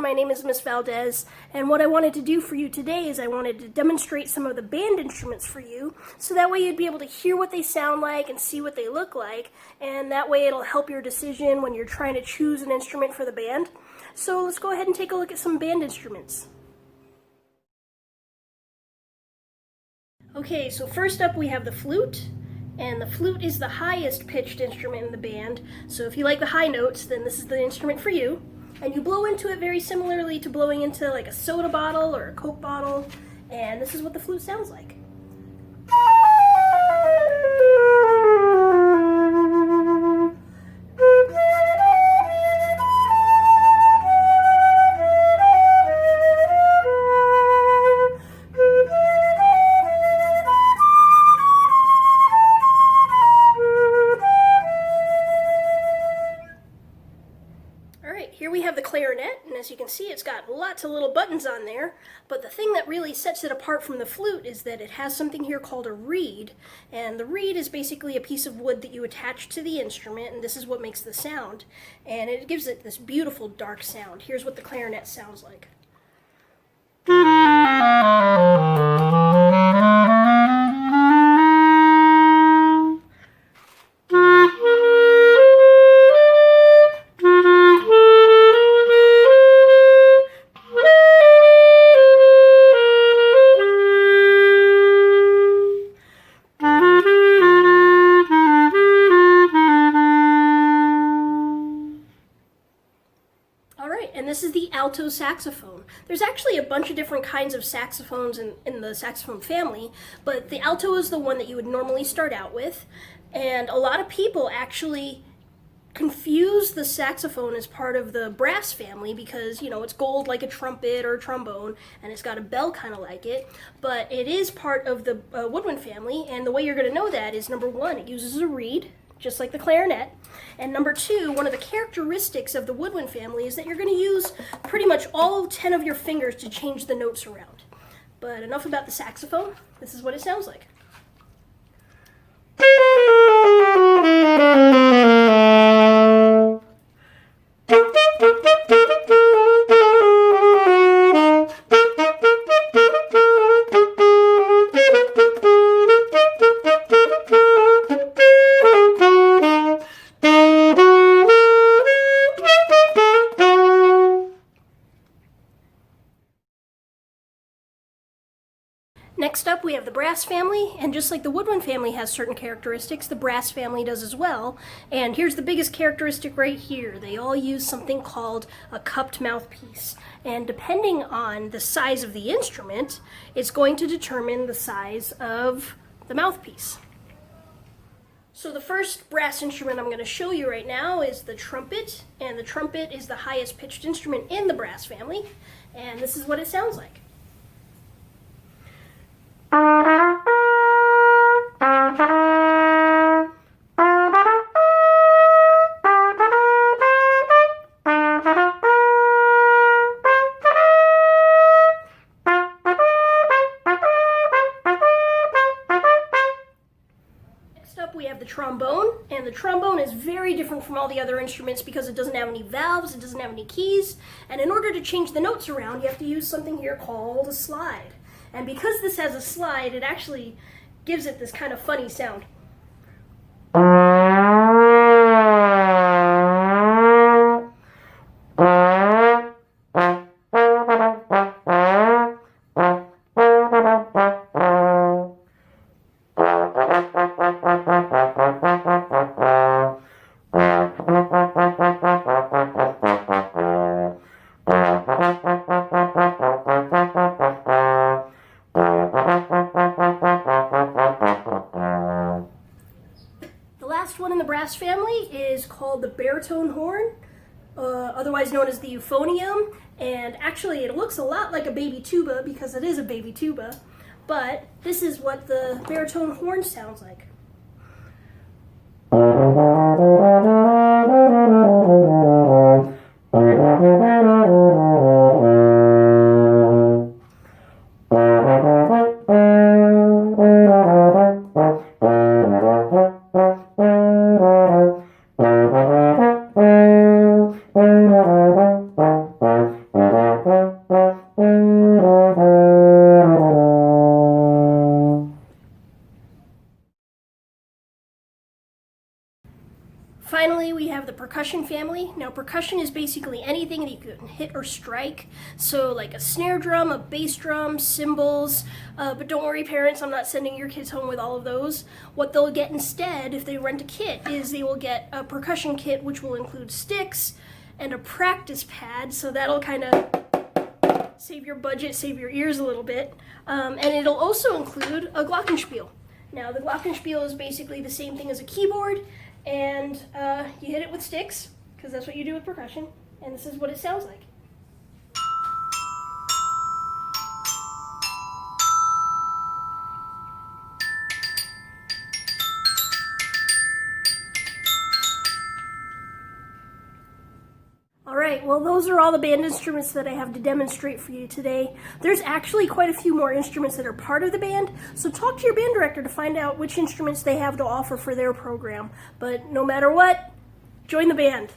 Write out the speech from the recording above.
my name is Miss Valdez, and what I wanted to do for you today is I wanted to demonstrate some of the band instruments for you, so that way you'd be able to hear what they sound like and see what they look like, and that way it'll help your decision when you're trying to choose an instrument for the band. So let's go ahead and take a look at some band instruments. Okay, so first up we have the flute. And the flute is the highest pitched instrument in the band, so if you like the high notes, then this is the instrument for you. And you blow into it very similarly to blowing into like a soda bottle or a Coke bottle, and this is what the flute sounds like. Here we have the clarinet, and as you can see, it's got lots of little buttons on there, but the thing that really sets it apart from the flute is that it has something here called a reed, and the reed is basically a piece of wood that you attach to the instrument, and this is what makes the sound, and it gives it this beautiful dark sound. Here's what the clarinet sounds like. And this is the alto saxophone. There's actually a bunch of different kinds of saxophones in the saxophone family, but the alto is the one that you would normally start out with. And a lot of people actually confuse the saxophone as part of the brass family because, you know, it's gold like a trumpet or a trombone, and it's got a bell kind of like it, but it is part of the woodwind family, and the way you're going to know that is, number one, it uses a reed, just like the clarinet. And number two, one of the characteristics of the woodwind family is that you're going to use pretty much all 10 of your fingers to change the notes around. But enough about the saxophone. This is what it sounds like. Next up, we have the brass family, and just like the woodwind family has certain characteristics, the brass family does as well. And here's the biggest characteristic right here. They all use something called a cupped mouthpiece. And depending on the size of the instrument, it's going to determine the size of the mouthpiece. So the first brass instrument I'm going to show you right now is the trumpet, and the trumpet is the highest pitched instrument in the brass family, and this is what it sounds like. Next up we have the trombone, and the trombone is very different from all the other instruments because it doesn't have any valves, it doesn't have any keys, and in order to change the notes around you have to use something here called a slide. And because this has a slide, it actually gives it this kind of funny sound. One in the brass family is called the baritone horn, otherwise known as the euphonium, and actually it looks a lot like a baby tuba because it is a baby tuba, but this is what the baritone horn sounds like. Finally, we have the percussion family. Now, percussion is basically anything that you can hit or strike. So, like a snare drum, a bass drum, cymbals. But don't worry, parents, I'm not sending your kids home with all of those. What they'll get instead, if they rent a kit, is they will get a percussion kit, which will include sticks and a practice pad. So that'll kind of save your budget, save your ears a little bit. And it'll also include a glockenspiel. Now, the glockenspiel is basically the same thing as a keyboard. And you hit it with sticks, because that's what you do with percussion, and this is what it sounds like. Alright, well those are all the band instruments that I have to demonstrate for you today. There's actually quite a few more instruments that are part of the band, so talk to your band director to find out which instruments they have to offer for their program. But no matter what, join the band.